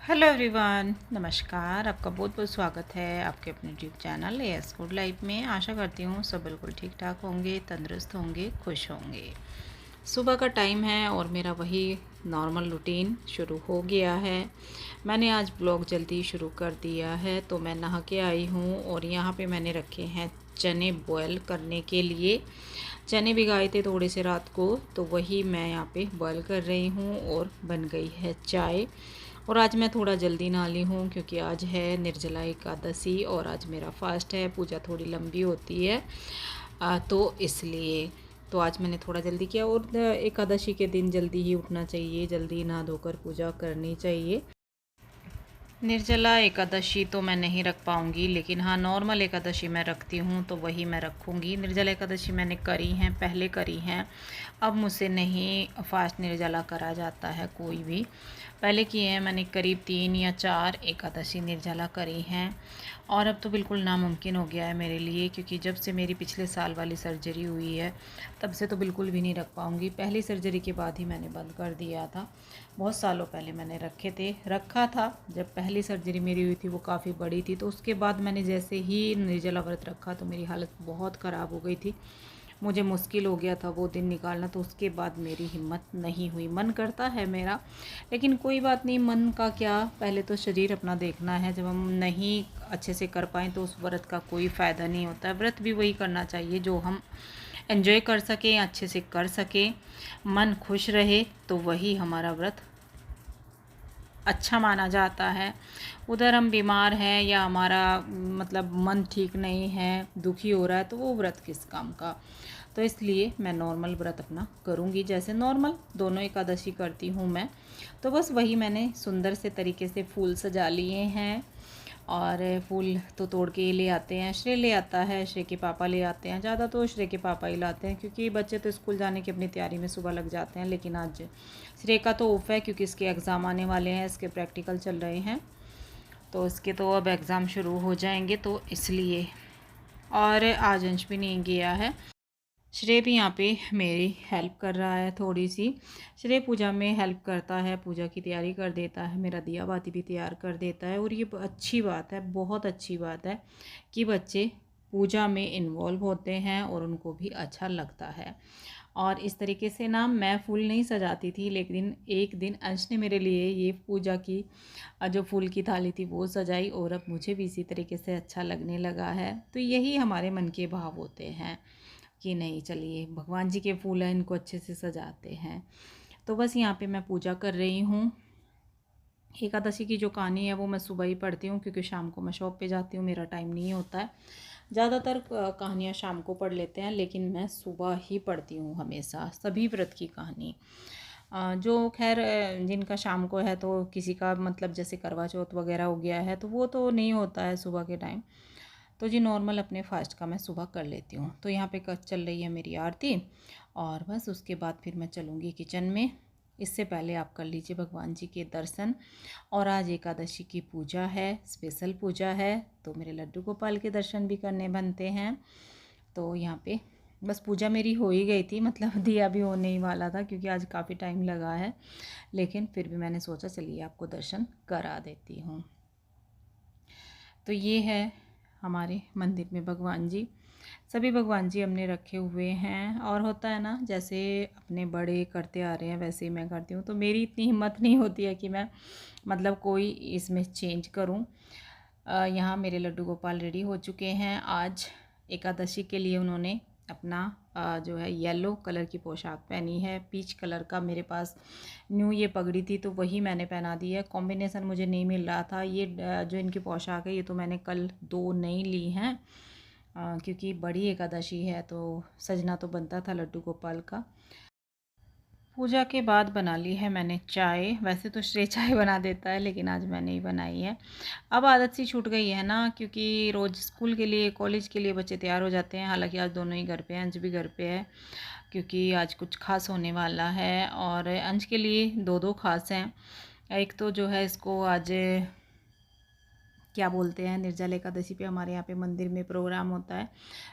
Hello everyone, नमस्कार। आपका बहुत बहुत स्वागत है आपके अपने YouTube channel S good life में। आशा करती हूँ सब बिल्कुल ठीक ठाक होंगे, तंदुरुस्त होंगे, खुश होंगे। सुबह का टाइम है और मेरा वही नॉर्मल रूटीन शुरू हो गया है। मैंने आज ब्लॉग जल्दी शुरू कर दिया है, तो मैं नहा के आई हूँ और यहाँ पे मैंने रखे हैं चने बॉयल करने के लिए। चने भिगाए थे थोड़े से रात को, तो वही मैं यहाँ पे बॉयल कर रही हूँ और बन गई है चाय। और आज मैं थोड़ा जल्दी नहा ली हूँ क्योंकि आज है निर्जला एकादशी और आज मेरा फास्ट है। पूजा थोड़ी लंबी होती है तो इसलिए तो आज मैंने थोड़ा जल्दी किया। और एकादशी के दिन जल्दी ही उठना चाहिए, जल्दी नहा धोकर पूजा करनी चाहिए। निर्जला एकादशी तो मैं नहीं रख पाऊँगी, लेकिन हाँ नॉर्मल एकादशी मैं रखती हूँ, तो वही मैं रखूँगी। निर्जला एकादशी मैंने करी हैं, पहले करी हैं। अब मुझसे नहीं फास्ट निर्जला करा जाता है कोई भी। पहले किए हैं मैंने, करीब 3 या 4 एकादशी निर्जला करी हैं। और अब तो बिल्कुल नामुमकिन हो गया है मेरे लिए, क्योंकि जब से मेरी पिछले साल वाली सर्जरी हुई है तब से तो बिल्कुल भी नहीं रख पाऊँगी। पहली सर्जरी के बाद ही मैंने बंद कर दिया था। बहुत सालों पहले मैंने रखा था। जब पहली सर्जरी मेरी हुई थी वो काफ़ी बड़ी थी, तो उसके बाद मैंने जैसे ही निर्जला व्रत रखा तो मेरी हालत बहुत ख़राब हो गई थी। मुझे मुश्किल हो गया था वो दिन निकालना, तो उसके बाद मेरी हिम्मत नहीं हुई। मन करता है मेरा, लेकिन कोई बात नहीं, मन का क्या, पहले तो शरीर अपना देखना है। जब हम नहीं अच्छे से कर पाएँ तो उस व्रत का कोई फ़ायदा नहीं होता है। व्रत भी वही करना चाहिए जो हम एंजॉय कर सकें, अच्छे से कर सकें, मन खुश रहे, तो वही हमारा व्रत अच्छा माना जाता है। उधर हम बीमार हैं या हमारा मतलब मन ठीक नहीं है, दुखी हो रहा है, तो वो व्रत किस काम का। तो इसलिए मैं नॉर्मल व्रत अपना करूँगी, जैसे नॉर्मल दोनों एकादशी करती हूँ मैं। तो बस वही मैंने सुंदर से तरीके से फूल सजा लिए हैं। और फूल तो तोड़ के ले आते हैं, श्रेय ले आता है, श्रेय के पापा ले आते हैं। ज़्यादा तो श्रेय के पापा ही लाते हैं, क्योंकि बच्चे तो स्कूल जाने की अपनी तैयारी में सुबह लग जाते हैं। लेकिन आज श्रेय का तो ऑफ है, क्योंकि इसके एग्ज़ाम आने वाले हैं, इसके प्रैक्टिकल चल रहे हैं, तो इसके तो अब एग्ज़ाम शुरू हो जाएंगे, तो इसलिए। और आज अंश भी नहीं गया है। श्रेय भी यहाँ पे मेरी हेल्प कर रहा है थोड़ी सी। श्रेय पूजा में हेल्प करता है, पूजा की तैयारी कर देता है, मेरा दिया बाती भी तैयार कर देता है। और ये अच्छी बात है, बहुत अच्छी बात है कि बच्चे पूजा में इन्वॉल्व होते हैं और उनको भी अच्छा लगता है। और इस तरीके से ना, मैं फूल नहीं सजाती थी, लेकिन एक दिन अंश ने मेरे लिए ये पूजा की जो फूल की थाली थी वो सजाई, और अब मुझे भी इसी तरीके से अच्छा लगने लगा है। तो यही हमारे मन के भाव होते हैं कि नहीं, चलिए भगवान जी के फूल हैं, इनको अच्छे से सजाते हैं। तो बस यहाँ पे मैं पूजा कर रही हूँ। एकादशी की जो कहानी है वो मैं सुबह ही पढ़ती हूँ, क्योंकि शाम को मैं शॉप पे जाती हूँ, मेरा टाइम नहीं होता है। ज़्यादातर कहानियाँ शाम को पढ़ लेते हैं, लेकिन मैं सुबह ही पढ़ती हूँ हमेशा सभी व्रत की कहानी। जो खैर जिनका शाम को है, तो किसी का मतलब जैसे करवा चौथ वगैरह हो गया है, तो वो तो नहीं होता है सुबह के टाइम। तो जी नॉर्मल अपने फास्ट का मैं सुबह कर लेती हूँ। तो यहाँ पे चल रही है मेरी आरती, और बस उसके बाद फिर मैं चलूँगी किचन में। इससे पहले आप कर लीजिए भगवान जी के दर्शन। और आज एकादशी की पूजा है, स्पेशल पूजा है, तो मेरे लड्डू गोपाल के दर्शन भी करने बनते हैं। तो यहाँ पे बस पूजा मेरी हो ही गई थी, मतलब दिया भी होने ही वाला था, क्योंकि आज काफ़ी टाइम लगा है। लेकिन फिर भी मैंने सोचा चलिए आपको दर्शन करा देती हूँ। तो ये है हमारे मंदिर में भगवान जी। सभी भगवान जी हमने रखे हुए हैं, और होता है ना, जैसे अपने बड़े करते आ रहे हैं वैसे ही मैं करती हूँ। तो मेरी इतनी हिम्मत नहीं होती है कि मैं मतलब कोई इसमें चेंज करूँ। यहाँ मेरे लड्डू गोपाल रेडी हो चुके हैं। आज एकादशी के लिए उन्होंने अपना जो है येलो कलर की पोशाक पहनी है। पीच कलर का मेरे पास न्यू ये पगड़ी थी, तो वही मैंने पहना दी है। कॉम्बिनेशन मुझे नहीं मिल रहा था। ये जो इनकी पोशाक है, ये तो मैंने कल 2 नई ली हैं, क्योंकि बड़ी एकादशी है तो सजना तो बनता था लड्डू गोपाल का। पूजा के बाद बना ली है मैंने चाय। वैसे तो श्रेय चाय बना देता है, लेकिन आज मैंने ही बनाई है। अब आदत सी छूट गई है ना, क्योंकि रोज़ स्कूल के लिए, कॉलेज के लिए बच्चे तैयार हो जाते हैं। हालांकि आज दोनों ही घर पे हैं, अंश भी घर पे है, क्योंकि आज कुछ खास होने वाला है। और अंश के लिए 2-2 खास हैं। एक तो जो है इसको आज क्या बोलते हैं, निर्जल एकादशी पे हमारे यहाँ पे मंदिर में प्रोग्राम होता है,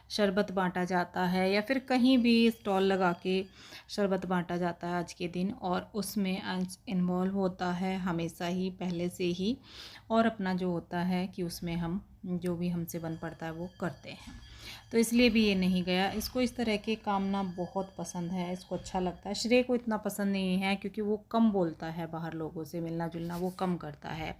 शरबत बांटा जाता है या फिर कहीं भी स्टॉल लगा के शरबत बांटा जाता है आज के दिन, और उसमें अंश इन्वॉल्व होता है हमेशा ही पहले से ही। और अपना जो होता है कि उसमें हम जो भी हमसे बन पड़ता है वो करते हैं, तो इसलिए भी ये नहीं गया। इसको इस तरह के काम ना बहुत पसंद है, इसको अच्छा लगता है। श्रेय को इतना पसंद नहीं है क्योंकि वो कम बोलता है, बाहर लोगों से मिलना जुलना वो कम करता है,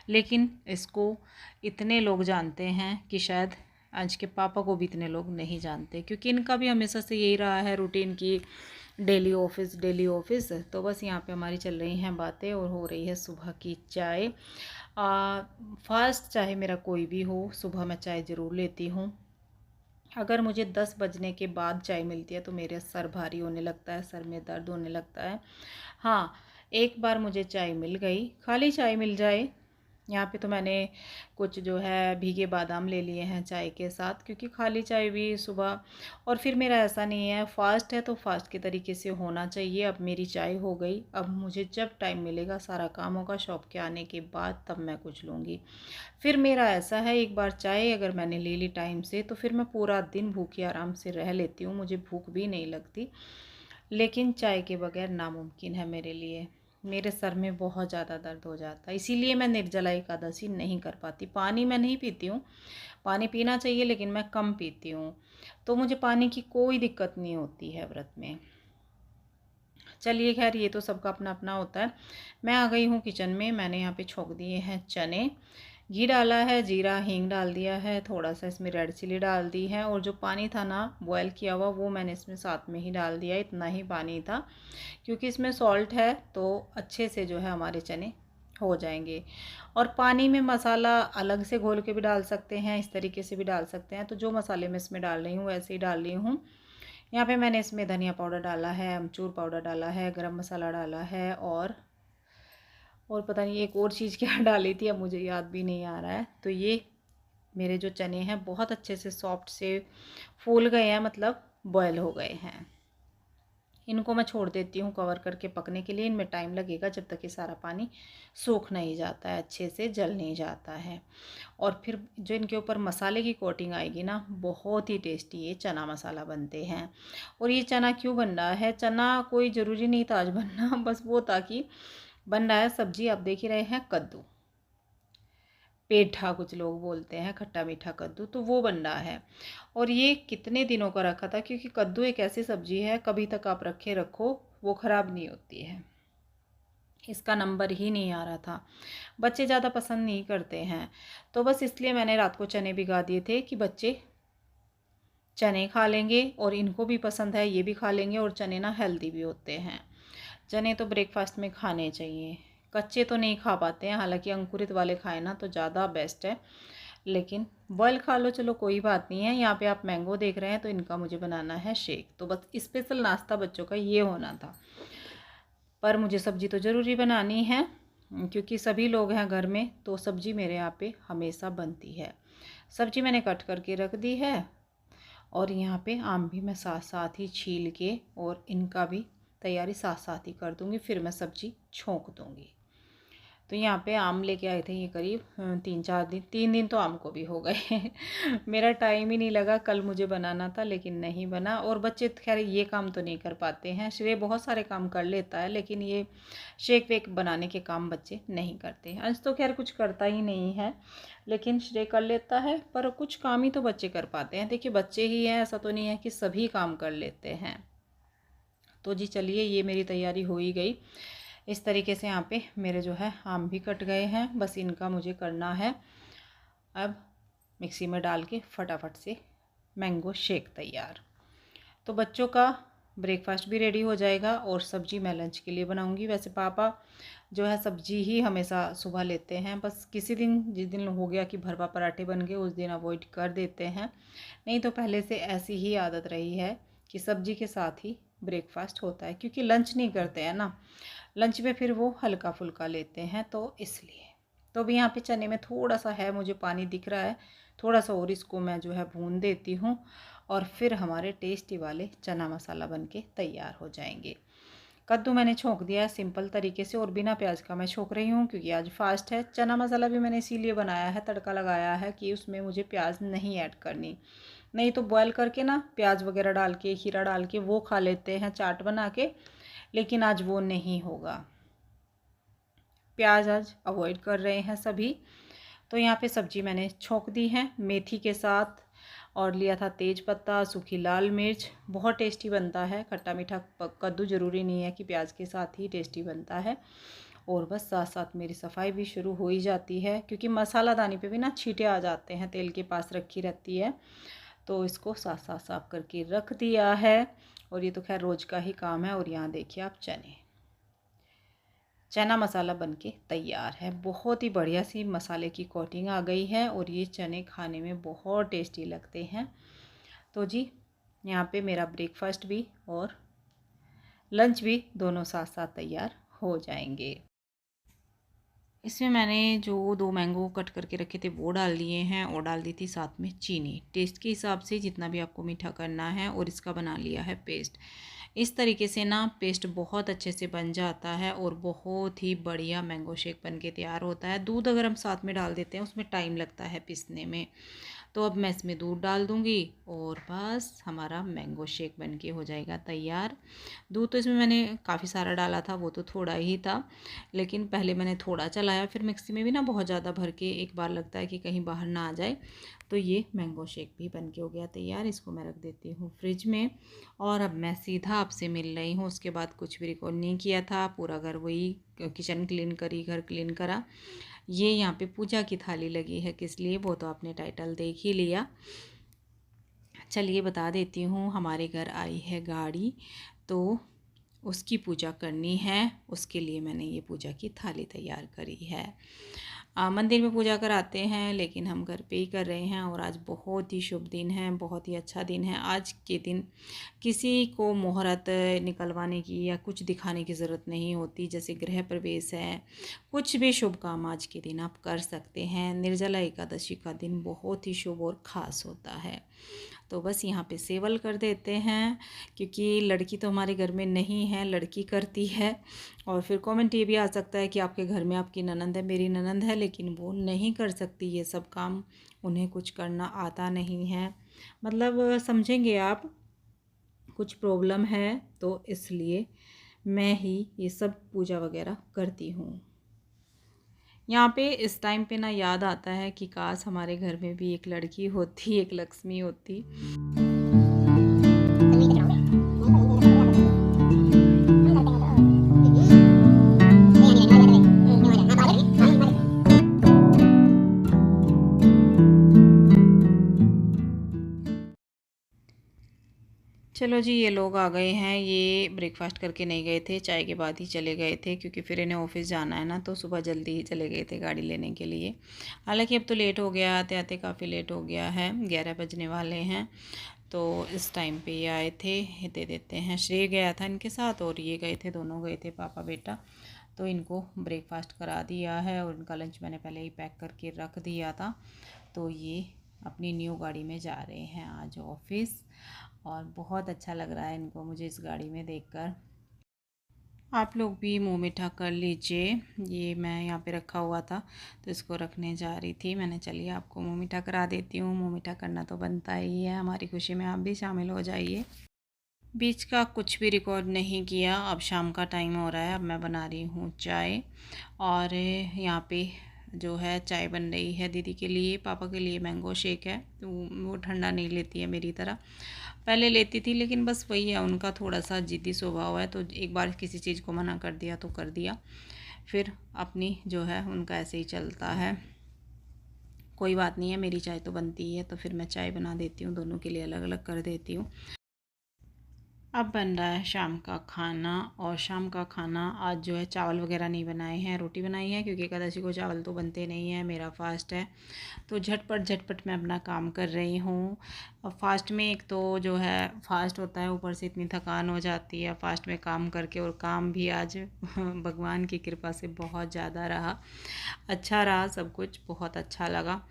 लेकिन इसको इतने लोग जानते हैं कि शायद अंश के पापा को भी इतने लोग नहीं जानते, क्योंकि इनका भी हमेशा से यही रहा है रूटीन की डेली ऑफिस। तो बस यहाँ पे हमारी चल रही हैं बातें और हो रही है सुबह की चाय। फास्ट चाहे मेरा कोई भी हो, सुबह मैं चाय ज़रूर लेती हूँ। अगर मुझे 10 बजने के बाद चाय मिलती है तो मेरे सर भारी होने लगता है, सर में दर्द होने लगता है। हाँ, एक बार मुझे चाय मिल गई, खाली चाय मिल जाए। यहाँ पे तो मैंने कुछ जो है भीगे बादाम ले लिए हैं चाय के साथ, क्योंकि खाली चाय भी सुबह, और फिर मेरा ऐसा नहीं है, फास्ट है तो फास्ट के तरीके से होना चाहिए। अब मेरी चाय हो गई, अब मुझे जब टाइम मिलेगा सारा काम होगा शॉप के आने के बाद, तब मैं कुछ लूँगी। फिर मेरा ऐसा है, एक बार चाय अगर मैंने ले ली टाइम से तो फिर मैं पूरा दिन भूखी आराम से रह लेती हूँ, मुझे भूख भी नहीं लगती। लेकिन चाय के बगैर नामुमकिन है मेरे लिए, मेरे सर में बहुत ज़्यादा दर्द हो जाता है, इसीलिए मैं निर्जला एकादशी नहीं कर पाती। पानी मैं नहीं पीती हूँ, पानी पीना चाहिए लेकिन मैं कम पीती हूँ, तो मुझे पानी की कोई दिक्कत नहीं होती है व्रत में। चलिए खैर, ये तो सबका अपना अपना होता है। मैं आ गई हूँ किचन में, मैंने यहाँ पे छोंक दिए हैं चने, घी डाला है, जीरा हींग डाल दिया है, थोड़ा सा इसमें रेड चिली डाल दी है, और जो पानी था ना बॉयल किया हुआ वो मैंने इसमें साथ में ही डाल दिया, इतना ही पानी था, क्योंकि इसमें सॉल्ट है तो अच्छे से जो है हमारे चने हो जाएंगे। और पानी में मसाला अलग से घोल के भी डाल सकते हैं, इस तरीके से भी डाल सकते हैं, तो जो मसाले मैं इसमें डाल रही हूँ वैसे ही डाल रही हूँ। यहाँ पे मैंने इसमें धनिया पाउडर डाला है, अमचूर पाउडर डाला है, गरम मसाला डाला है, और पता नहीं एक और चीज़ क्या डाली थी, अब मुझे याद भी नहीं आ रहा है। तो ये मेरे जो चने हैं बहुत अच्छे से सॉफ्ट से फूल गए हैं, मतलब बॉयल हो गए हैं। इनको मैं छोड़ देती हूँ कवर करके पकने के लिए, इनमें टाइम लगेगा जब तक ये सारा पानी सूख नहीं जाता है, अच्छे से जल नहीं जाता है। और फिर जो इनके ऊपर मसाले की कोटिंग आएगी ना, बहुत ही टेस्टी ये चना मसाला बनते हैं। और ये चना क्यों बन रहा है, चना कोई ज़रूरी नहीं था आज बनना, बस वो था कि बन रहा है सब्जी। आप देख ही रहे हैं, कद्दू पेठा कुछ लोग बोलते हैं, खट्टा मीठा कद्दू, तो वो बन रहा है। और ये कितने दिनों का रखा था, क्योंकि कद्दू एक ऐसी सब्जी है कभी तक आप रखे रखो वो ख़राब नहीं होती है। इसका नंबर ही नहीं आ रहा था, बच्चे ज़्यादा पसंद नहीं करते हैं, तो बस इसलिए मैंने रात को चने भिगा दिए थे कि बच्चे चने खा लेंगे, और इनको भी पसंद है, ये भी खा लेंगे, और चने ना हेल्दी भी होते हैं। चने तो ब्रेकफास्ट में खाने चाहिए, कच्चे तो नहीं खा पाते हैं, हालांकि अंकुरित वाले खाएं ना तो ज़्यादा बेस्ट है, लेकिन बॉयल खा लो, चलो कोई बात नहीं है। यहाँ पे आप मैंगो देख रहे हैं, तो इनका मुझे बनाना है शेक, तो बस स्पेशल नाश्ता बच्चों का ये होना था, पर मुझे सब्ज़ी तो ज़रूरी बनानी है, क्योंकि सभी लोग हैं घर में, तो सब्ज़ी मेरे यहाँ पे हमेशा बनती है। सब्ज़ी मैंने कट करके रख दी है, और यहाँ पे आम भी मैं साथ साथ ही छील के और इनका भी तैयारी साथ साथ ही कर दूँगी, फिर मैं सब्ज़ी छोंक दूँगी। तो यहाँ पे आम लेके आए थे, ये करीब 3 दिन तो आम को भी हो गए मेरा टाइम ही नहीं लगा, कल मुझे बनाना था लेकिन नहीं बना। और बच्चे खैर ये काम तो नहीं कर पाते हैं, श्रेय बहुत सारे काम कर लेता है, लेकिन ये शेक वेक बनाने के काम बच्चे नहीं करते। अंश तो खैर कुछ करता ही नहीं है, लेकिन श्रेय कर लेता है, पर कुछ काम ही तो बच्चे कर पाते हैं। देखिए बच्चे ही हैं, ऐसा तो नहीं है कि सभी काम कर लेते हैं। तो जी चलिए, ये मेरी तैयारी हो ही गई। इस तरीके से यहाँ पे मेरे जो है आम भी कट गए हैं, बस इनका मुझे करना है अब मिक्सी में डाल के फटाफट से मैंगो शेक तैयार। तो बच्चों का ब्रेकफास्ट भी रेडी हो जाएगा, और सब्ज़ी मैं लंच के लिए बनाऊंगी। वैसे पापा जो है सब्ज़ी ही हमेशा सुबह लेते हैं, बस किसी दिन जिस दिन हो गया कि भरवा पराठे बन गए उस दिन अवॉइड कर देते हैं, नहीं तो पहले से ऐसी ही आदत रही है कि सब्ज़ी के साथ ही ब्रेकफास्ट होता है, क्योंकि लंच नहीं करते हैं ना, लंच में फिर वो हल्का फुल्का लेते हैं, तो इसलिए। तो अभी यहाँ पे चने में थोड़ा सा है, मुझे पानी दिख रहा है, थोड़ा सा और इसको मैं जो है भून देती हूँ, और फिर हमारे टेस्टी वाले चना मसाला बन के तैयार हो जाएंगे। कद्दू मैंने छोंक दिया है सिंपल तरीके से और बिना प्याज का मैं छोंक रही हूँ क्योंकि आज फास्ट है। चना मसाला भी मैंने इसीलिए बनाया है, तड़का लगाया है कि उसमें मुझे प्याज नहीं ऐड करनी। नहीं तो बॉयल करके ना प्याज वगैरह डाल के, खीरा डाल के वो खा लेते हैं चाट बना के, लेकिन आज वो नहीं होगा। प्याज आज अवॉइड कर रहे हैं सभी। तो यहाँ पे सब्जी मैंने छोंक दी है मेथी के साथ, और लिया था तेज पत्ता, सूखी लाल मिर्च। बहुत टेस्टी बनता है खट्टा मीठा कद्दू, ज़रूरी नहीं है कि प्याज के साथ ही टेस्टी बनता है। और बस साथ साथ मेरी सफाई भी शुरू हो ही जाती है क्योंकि मसालादानी पे भी ना छींटे आ जाते हैं, तेल के पास रखी रहती है। तो इसको साथ साथ साफ करके रख दिया है, और ये तो खैर रोज़ का ही काम है। और यहाँ देखिए आप चना मसाला बनके तैयार है। बहुत ही बढ़िया सी मसाले की कोटिंग आ गई है और ये चने खाने में बहुत टेस्टी लगते हैं। तो जी यहाँ पे मेरा ब्रेकफास्ट भी और लंच भी दोनों साथ साथ तैयार हो जाएंगे। इसमें मैंने जो 2 मैंगो कट करके रखे थे वो डाल दिए हैं, और डाल दी थी साथ में चीनी, टेस्ट के हिसाब से जितना भी आपको मीठा करना है। और इसका बना लिया है पेस्ट। इस तरीके से ना पेस्ट बहुत अच्छे से बन जाता है और बहुत ही बढ़िया मैंगो शेक बन के तैयार होता है। दूध अगर हम साथ में डाल देते हैं उसमें टाइम लगता है पीसने में। तो अब मैं इसमें दूध डाल दूँगी और बस हमारा मैंगो शेक बन के हो जाएगा तैयार। दूध तो इसमें मैंने काफ़ी सारा डाला था, वो तो थोड़ा ही था, लेकिन पहले मैंने थोड़ा चलाया, फिर मिक्सी में भी ना बहुत ज़्यादा भर के एक बार लगता है कि कहीं बाहर ना आ जाए। तो ये मैंगो शेक भी बन के हो गया तैयार। इसको मैं रख देती हूँ फ्रिज में, और अब मैं सीधा आपसे मिल रही हूँ। उसके बाद कुछ भी रिकॉर्ड नहीं किया था, पूरा घर वही किचन क्लीन करी, घर क्लीन करा। ये यहाँ पे पूजा की थाली लगी है, किस लिए वो तो आपने टाइटल देख ही लिया। चलिए बता देती हूँ, हमारे घर आई है गाड़ी, तो उसकी पूजा करनी है, उसके लिए मैंने ये पूजा की थाली तैयार करी है। मंदिर में पूजा कराते हैं लेकिन हम घर पे ही कर रहे हैं, और आज बहुत ही शुभ दिन है, बहुत ही अच्छा दिन है। आज के दिन किसी को मुहूर्त निकलवाने की या कुछ दिखाने की ज़रूरत नहीं होती। जैसे गृह प्रवेश है, कुछ भी शुभ काम आज के दिन आप कर सकते हैं। निर्जला एकादशी का दिन बहुत ही शुभ और ख़ास होता है। तो बस यहाँ पे सेवल कर देते हैं, क्योंकि लड़की तो हमारे घर में नहीं है, लड़की करती है। और फिर कमेंट ये भी आ सकता है कि आपके घर में आपकी ननंद है। मेरी ननंद है लेकिन वो नहीं कर सकती ये सब काम, उन्हें कुछ करना आता नहीं है। मतलब समझेंगे आप, कुछ प्रॉब्लम है तो इसलिए मैं ही ये सब पूजा वगैरह करती हूँ। यहाँ पे इस टाइम पे ना याद आता है कि काश हमारे घर में भी एक लड़की होती, एक लक्ष्मी होती। चलो जी, ये लोग आ गए हैं। ये ब्रेकफास्ट करके नहीं गए थे, चाय के बाद ही चले गए थे, क्योंकि फिर इन्हें ऑफिस जाना है ना, तो सुबह जल्दी ही चले गए थे गाड़ी लेने के लिए। हालांकि अब तो लेट हो गया, आते आते काफ़ी लेट हो गया है, 11 बजने वाले हैं। तो इस टाइम पे ये आए थे, दे देते हैं। श्रेय गया था इनके साथ और ये गए थे, दोनों गए थे पापा बेटा। तो इनको ब्रेकफास्ट करा दिया है और इनका लंच मैंने पहले ही पैक करके रख दिया था। तो ये अपनी न्यू गाड़ी में जा रहे हैं आज ऑफिस, और बहुत अच्छा लग रहा है इनको मुझे इस गाड़ी में देखकर। आप लोग भी मुंह मीठा कर लीजिए। ये मैं यहाँ पे रखा हुआ था तो इसको रखने जा रही थी मैंने, चलिए आपको मुंह मीठा करा देती हूँ। मुंह मीठा करना तो बनता ही है, हमारी खुशी में आप भी शामिल हो जाइए। बीच का कुछ भी रिकॉर्ड नहीं किया। अब शाम का टाइम हो रहा है, अब मैं बना रही हूँ चाय, और यहाँ पे जो है चाय बन रही है दीदी के लिए। पापा के लिए मैंगो शेक है, तो वो ठंडा नहीं लेती है मेरी तरह। पहले लेती थी लेकिन बस वही है, उनका थोड़ा सा ज़िद्दी स्वभाव है, तो एक बार किसी चीज़ को मना कर दिया तो कर दिया, फिर अपनी जो है उनका ऐसे ही चलता है। कोई बात नहीं है, मेरी चाय तो बनती है, तो फिर मैं चाय बना देती हूँ, दोनों के लिए अलग अलग कर देती हूँ। अब बन रहा है शाम का खाना, और शाम का खाना आज जो है चावल वगैरह नहीं बनाए हैं, रोटी बनाई है, क्योंकि एकादशी को चावल तो बनते नहीं हैं, मेरा फास्ट है। तो झटपट झटपट मैं अपना काम कर रही हूँ। और फास्ट में एक तो जो है फास्ट होता है, ऊपर से इतनी थकान हो जाती है फास्ट में काम करके, और काम भी आज भगवान की कृपा से बहुत ज़्यादा रहा, अच्छा रहा, सब कुछ बहुत अच्छा लगा।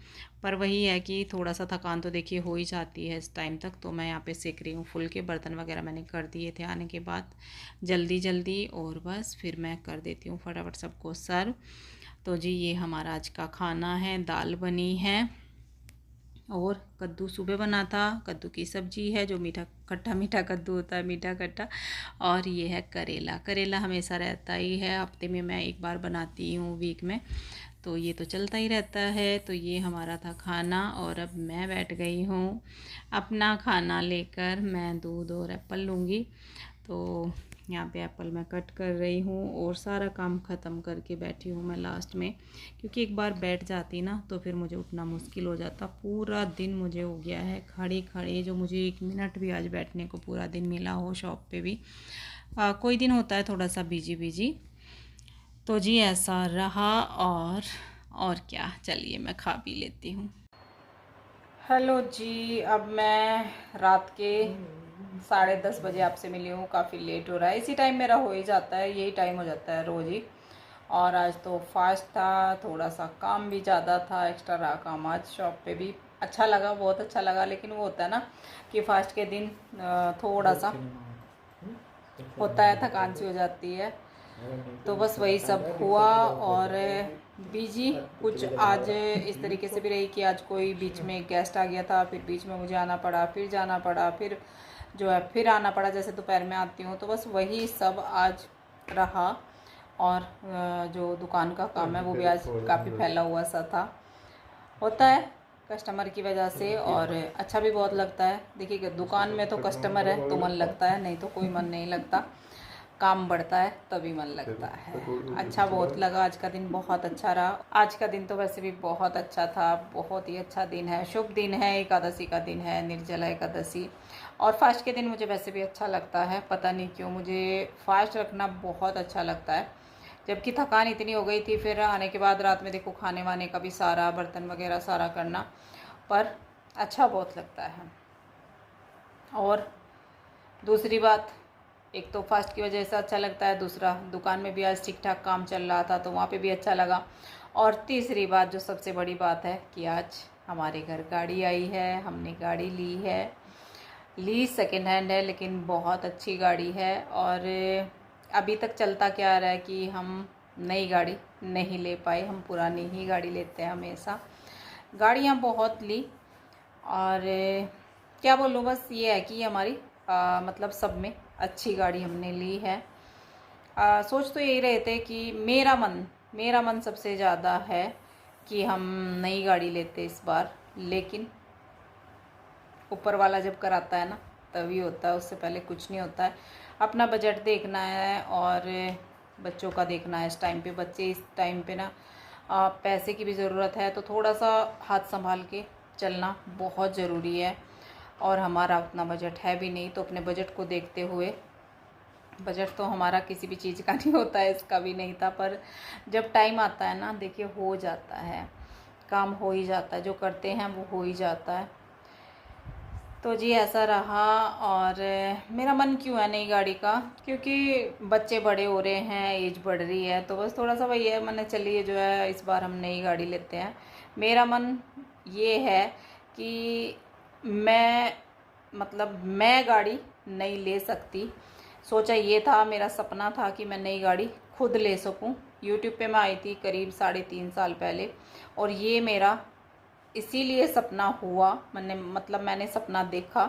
पर वही है कि थोड़ा सा थकान तो देखिए हो ही जाती है इस टाइम तक। तो मैं यहाँ पे सेक रही हूँ फुल के। बर्तन वगैरह मैंने कर दिए थे आने के बाद जल्दी जल्दी, और बस फिर मैं कर देती हूँ फटाफट सबको सर्व। तो जी ये हमारा आज का खाना है, दाल बनी है और कद्दू सुबह बना था, कद्दू की सब्जी है जो मीठा खट्टा मीठा कद्दू होता है, मीठा खट्टा। और ये है करेला। करेला हमेशा रहता ही है, हफ्ते में मैं एक बार बनाती हूँ, वीक में, तो ये तो चलता ही रहता है। तो ये हमारा था खाना और अब मैं बैठ गई हूँ अपना खाना लेकर। मैं दूध और एप्पल लूँगी। तो यहाँ पे एप्पल मैं कट कर रही हूँ और सारा काम ख़त्म करके बैठी हूँ मैं लास्ट में, क्योंकि एक बार बैठ जाती ना तो फिर मुझे उठना मुश्किल हो जाता। पूरा दिन मुझे हो गया है खड़े खड़े, जो मुझे 1 मिनट भी आज बैठने को पूरा दिन मिला हो शॉप पे भी। कोई दिन होता है थोड़ा सा बिजी बिजी। तो जी ऐसा रहा। और क्या, चलिए मैं खा पी लेती हूँ। हेलो जी, अब मैं रात के 10:30 बजे आपसे मिली हूँ। काफ़ी लेट हो रहा है, इसी टाइम मेरा हो ही जाता है, यही टाइम हो जाता है रोज़ ही। और आज तो फास्ट था, थोड़ा सा काम भी ज़्यादा था, एक्स्ट्रा रहा काम आज शॉप पे भी। अच्छा लगा, बहुत अच्छा लगा, लेकिन वो होता है ना कि फास्ट के दिन थोड़ा सा होता है, थकान सी हो जाती है। तो बस वही सब हुआ। और बिजी कुछ आज इस तरीके से भी रही कि आज कोई बीच में गेस्ट आ गया था, फिर बीच में मुझे आना पड़ा, फिर जाना पड़ा, फिर जो है फिर आना पड़ा, जैसे दोपहर में आती हूँ। तो बस वही सब आज रहा। और जो दुकान का काम है वो भी आज काफ़ी फैला हुआ सा था। होता है कस्टमर की वजह से, और अच्छा भी बहुत लगता है। देखिए दुकान में तो कस्टमर है तो मन लगता है, नहीं तो कोई मन नहीं लगता। काम बढ़ता है तभी मन लगता है। अच्छा बहुत लगा, आज का दिन बहुत अच्छा रहा। आज का दिन तो वैसे भी बहुत अच्छा था, बहुत ही अच्छा दिन है, शुभ दिन है, एकादशी का दिन है, निर्जला एकादशी। और फास्ट के दिन मुझे वैसे भी अच्छा लगता है, पता नहीं क्यों मुझे फास्ट रखना बहुत अच्छा लगता है। जबकि थकान इतनी हो गई थी, फिर आने के बाद रात में देखो खाने वाने का भी सारा बर्तन वगैरह सारा करना, पर अच्छा बहुत लगता है। और दूसरी बात, एक तो फास्ट की वजह से अच्छा लगता है, दूसरा दुकान में भी आज ठीक ठाक काम चल रहा था तो वहाँ पे भी अच्छा लगा। और तीसरी बात जो सबसे बड़ी बात है कि आज हमारे घर गाड़ी आई है, हमने गाड़ी ली है। ली सेकेंड हैंड है लेकिन बहुत अच्छी गाड़ी है। और अभी तक चलता क्या आ रहा है कि हम नई गाड़ी नहीं ले पाए, हम पुरानी ही गाड़ी लेते हैं हमेशा। गाड़ियाँ बहुत ली, और क्या बोलूँ, बस ये है कि हमारी मतलब सब में अच्छी गाड़ी हमने ली है। सोच तो यही रहे थे कि मेरा मन सबसे ज़्यादा है कि हम नई गाड़ी लेते इस बार, लेकिन ऊपर वाला जब कराता है ना तभी होता है, उससे पहले कुछ नहीं होता है। अपना बजट देखना है और बच्चों का देखना है। इस टाइम पे बच्चे, इस टाइम पे ना पैसे की भी ज़रूरत है, तो थोड़ा सा हाथ संभाल के चलना बहुत ज़रूरी है। और हमारा उतना बजट है भी नहीं, तो अपने बजट को देखते हुए, बजट तो हमारा किसी भी चीज़ का नहीं होता है, इसका भी नहीं था, पर जब टाइम आता है ना देखिए हो जाता है, काम हो ही जाता है, जो करते हैं वो हो ही जाता है। तो जी ऐसा रहा। और मेरा मन क्यों है नई गाड़ी का, क्योंकि बच्चे बड़े हो रहे हैं, एज बढ़ रही है, तो बस थोड़ा सा वही है, मैंने चलिए जो है इस बार हम नई गाड़ी लेते हैं। मेरा मन ये है कि मैं गाड़ी नई ले सकती। सोचा ये था, मेरा सपना था कि मैं नई गाड़ी खुद ले सकूं। यूट्यूब पे मैं आई थी करीब 3.5 साल पहले, और ये मेरा इसीलिए सपना हुआ, मैंने सपना देखा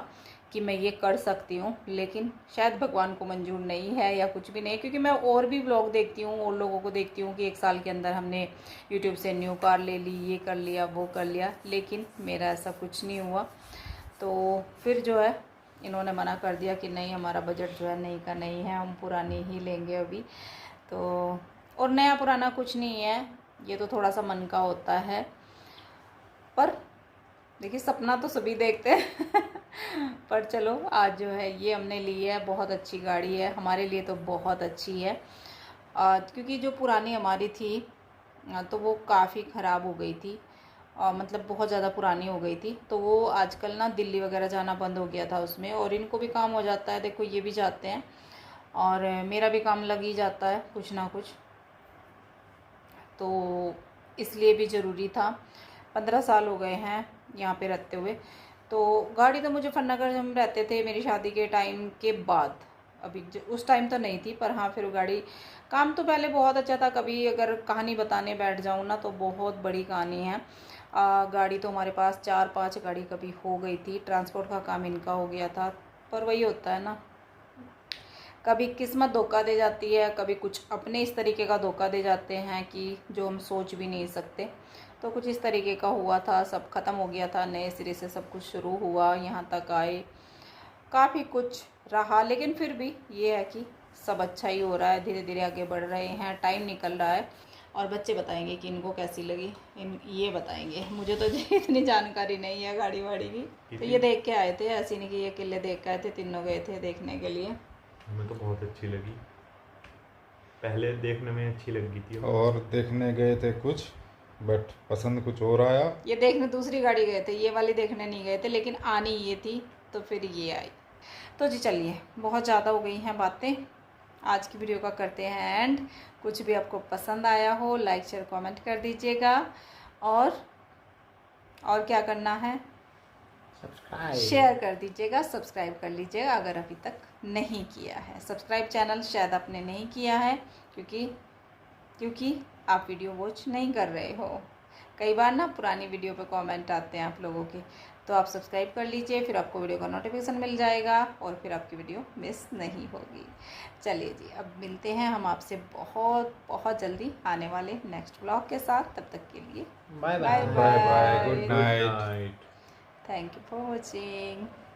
कि मैं ये कर सकती हूँ। लेकिन शायद भगवान को मंजूर नहीं है या कुछ भी नहीं, क्योंकि मैं और भी व्लॉग देखती हूँ और लोगों को देखती हूँ कि 1 साल के अंदर हमने यूट्यूब से न्यू कार ले ली, ये कर लिया, वो कर लिया, लेकिन मेरा ऐसा कुछ नहीं हुआ। तो फिर जो है इन्होंने मना कर दिया कि नहीं, हमारा बजट जो है नई का नहीं है, हम पुरानी ही लेंगे अभी। तो और नया पुराना कुछ नहीं है, ये तो थोड़ा सा मन का होता है। पर देखिए सपना तो सभी देखते हैं पर चलो आज जो है ये हमने ली है, बहुत अच्छी गाड़ी है, हमारे लिए तो बहुत अच्छी है। क्योंकि जो पुरानी हमारी थी तो वो काफ़ी ख़राब हो गई थी, मतलब बहुत ज़्यादा पुरानी हो गई थी, तो वो आजकल ना दिल्ली वगैरह जाना बंद हो गया था उसमें, और इनको भी काम हो जाता है, देखो ये भी जाते हैं और मेरा भी काम लग ही जाता है कुछ ना कुछ, तो इसलिए भी ज़रूरी था। 15 साल हो गए हैं यहाँ पे रहते हुए। तो गाड़ी तो मुझे फन्नागर हम रहते थे मेरी शादी के टाइम के बाद, अभी उस टाइम तो नहीं थी, पर हाँ फिर गाड़ी काम तो पहले बहुत अच्छा था। कभी अगर कहानी बताने बैठ जाऊँ ना तो बहुत बड़ी कहानी है। गाड़ी तो हमारे पास 4-5 गाड़ी कभी हो गई थी, ट्रांसपोर्ट का काम इनका हो गया था। पर वही होता है ना, कभी किस्मत धोखा दे जाती है, कभी कुछ अपने इस तरीके का धोखा दे जाते हैं कि जो हम सोच भी नहीं सकते। तो कुछ इस तरीके का हुआ था, सब ख़त्म हो गया था, नए सिरे से सब कुछ शुरू हुआ, यहाँ तक आए, काफ़ी कुछ रहा। लेकिन फिर भी ये है कि सब अच्छा ही हो रहा है, धीरे धीरे आगे बढ़ रहे हैं, टाइम निकल रहा है। और बच्चे बताएंगे कि इनको कैसी लगी, ये बताएंगे, मुझे तो इतनी जानकारी नहीं है गाड़ी वाड़ी की। तो ये देख के आए थे, ऐसी नहीं कि ये अकेले देख के आए थे, तीनों गए थे देखने के लिए। हमें तो बहुत अच्छी लगी, पहले देखने में अच्छी लगी थी और देखने गए थे कुछ, बट पसंद कुछ और आया। ये देखने दूसरी गाड़ी गए थे, ये वाली देखने नहीं गए थे, लेकिन आनी ये थी तो फिर ये आई। तो जी चलिए, बहुत ज़्यादा हो गई हैं बातें, आज की वीडियो का करते हैं एंड। कुछ भी आपको पसंद आया हो लाइक शेयर कमेंट कर दीजिएगा, और क्या करना है, शेयर कर दीजिएगा, सब्सक्राइब कर लीजिएगा अगर अभी तक नहीं किया है। सब्सक्राइब चैनल शायद आपने नहीं किया है क्योंकि आप वीडियो वॉच नहीं कर रहे हो। कई बार ना पुरानी वीडियो पे कमेंट आते हैं आप लोगों के, तो आप सब्सक्राइब कर लीजिए, फिर आपको वीडियो का नोटिफिकेशन मिल जाएगा और फिर आपकी वीडियो मिस नहीं होगी। चलिए जी, अब मिलते हैं हम आपसे बहुत बहुत जल्दी आने वाले नेक्स्ट ब्लॉग के साथ। तब तक के लिए bye bye bye bye, good good night. Night. Thank you for watching.